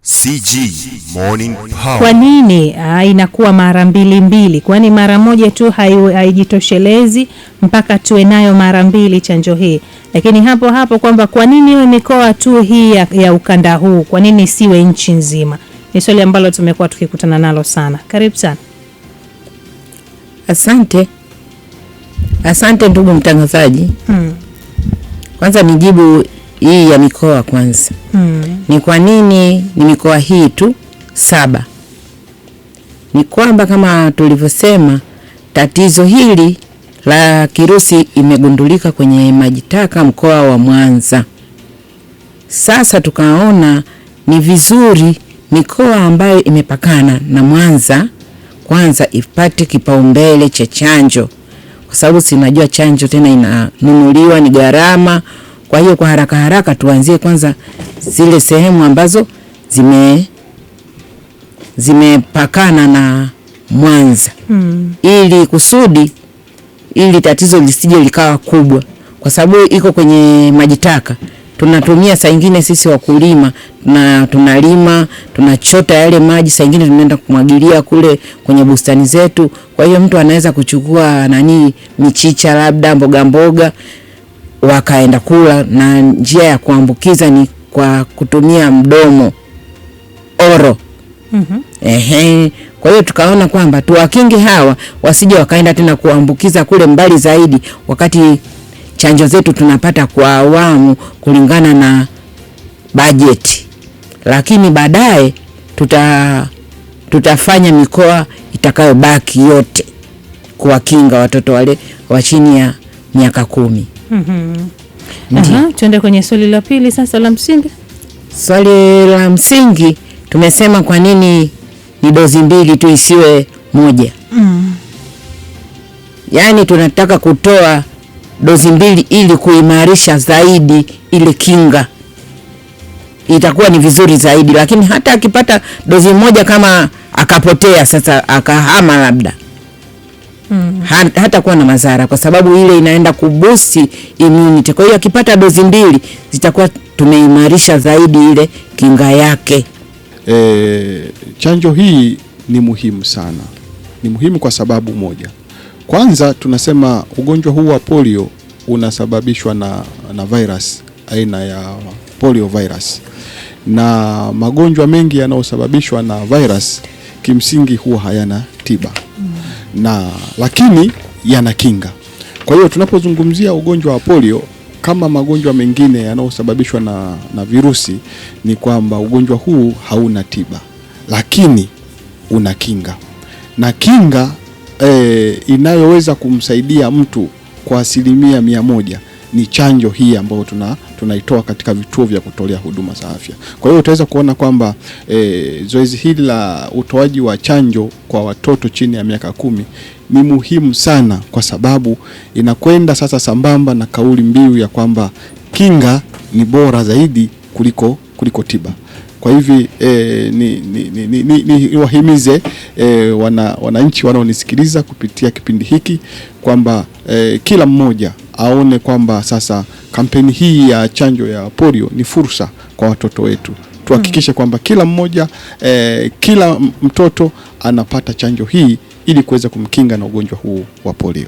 CG Morning Power. Kwa nini inakuwa mara mbili? Kwani mara moja tu haijitoshelezi mpaka tuwe nayo mara mbili chanjo hii? Lakini hapo kwamba kwa nini iwe mikoa tu hii ya ukanda huu? Kwa nini siwe nchi nzima? Ni swali ambalo tumekuwa tukikutana nalo sana. Karibu sana. Asante ndugu mtangazaji. Kwanza nijibu hii ya mikoa kwanza. Ni kwa nini ni mikoa hii tu 7? Ni kwamba kama tulivyosema, tatizo hili la kirusi imegundulika kwenye maji taka mkoa wa Mwanza. Sasa tukaona ni vizuri mikoa ambayo imepakana na Mwanza kwanza ipate kipaumbele cha chanjo, kwa sababu sinajua chanjo tena inanunuliwa, ni gharama. Kwa hiyo kwa haraka tuanzie kwanza zile sehemu ambazo zimepakana na Mwanza. Ili kusudi ili tatizo lisije likawa kubwa, kwa sababu iko kwenye maji taka. Tunatumia saa nyingine sisi wakulima na tunalima, tunachota yale maji, saa nyingine tunaenda kumwagilia kule kwenye bustani zetu. Kwa hiyo mtu anaweza kuchukua michicha, labda mboga wakaenda kula, na njia ya kuambukiza ni kwa kutumia mdomo, oro. Kwa hiyo tukaona kwamba tuwakinge hawa wasije wakaenda tena kuambukiza kule mbali zaidi, wakati chanjo zetu tunapata kwa awamu kulingana na bajeti. Lakini baadaye tutafanya mikoa itakayobaki yote kuwakinga watoto wale wa chini ya miaka 10. Tuende kwenye swali la pili sasa la msingi. Swali la msingi tumesema kwa nini ni dozi 2 tu isiwe 1? Yaani tunataka kutoa dozi 2 ili kuimarisha zaidi ile kinga. Itakuwa ni vizuri zaidi, lakini hata akipata dozi 1 kama akapotea sasa akahama labda, hata kuwa na madhara, kwa sababu ile inaenda kubusti immunity. Kwa hiyo akipata dozi 2 zitakuwa tumeimarisha zaidi ile kinga yake. Chanjo hii ni muhimu sana. Ni muhimu kwa sababu moja. Kwanza tunasema ugonjwa huu wa polio unasababishwa na virus aina ya polio virus. Na magonjwa mengi yanayosababishwa na virus kimsingi huwa hayana tiba. Lakini yana kinga. Kwa hiyo tunapozungumzia ugonjwa wa polio kama magonjwa mengine yanayosababishwa na virusi, ni kwamba ugonjwa huu hauna tiba, lakini una kinga. Na kinga inayoweza kumsaidia mtu kwa 100% ni chanjo hii ambayo tunaitoa katika vituo vya kutolea huduma za afya. Kwa hiyo utaweza kuona kwamba zoezi hili la utoaji wa chanjo kwa watoto chini ya miaka 10 ni muhimu sana, kwa sababu inakwenda sasa sambamba na kauli mbiu ya kwamba kinga ni bora zaidi kuliko tiba. Kwa hivi ni wahimize wananchi wanaonisikiliza kupitia kipindi hiki kwamba kila mmoja aone kwamba sasa kampeni hii ya chanjo ya polio ni fursa kwa watoto wetu. Tuhakikishe kwamba kila mmoja, kila mtoto anapata chanjo hii ili kuweza kumkinga na ugonjwa huu wa polio.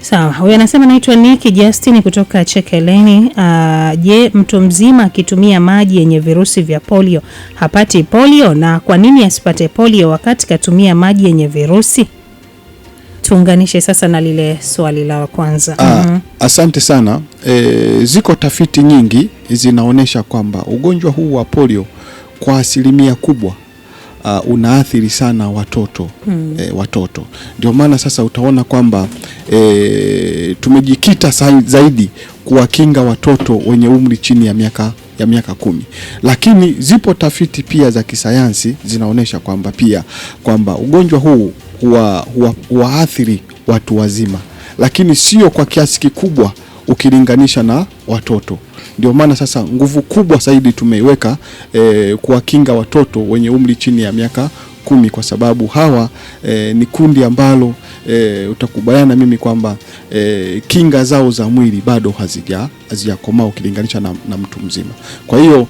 Sawa, huyu anasema naitwa Nick Justin kutoka Chekeleni. Je, mtu mzima akitumia maji yenye virusi vya polio hapati polio, na kwa nini asipate polio wakati katumia maji yenye virusi? Tuunganishe sasa na lile swali la kwanza. Asante sana. Ziko tafiti nyingi zinaonesha kwamba ugonjwa huu wa polio kwa 1% kubwa unaathiri sana watoto. Watoto. Ndio maana sasa utaona kwamba tumejikita zaidi kuwakinga watoto wenye umri chini ya miaka 10. Lakini zipo tafiti pia za kisayansi zinaonesha kwamba ugonjwa huu huwaathiri watu wazima, lakini sio kwa kiasi kikubwa ukilinganisha na watoto. Ndio maana sasa nguvu kubwa zaidi tumeiweka kuwakinga watoto wenye umri chini ya miaka 10, kwa sababu hawa ni kundi ambalo utakubaliana mimi kwamba kinga zao za mwili bado hazijakomaa ukilinganisha na mtu mzima. Kwa hiyo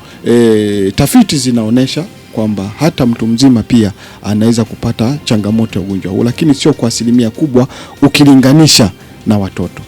tafiti zinaonesha kwamba hata mtu mzima pia anaweza kupata changamoto ya ugonjwa huu, lakini sio kwa asilimia kubwa ukilinganisha na watoto.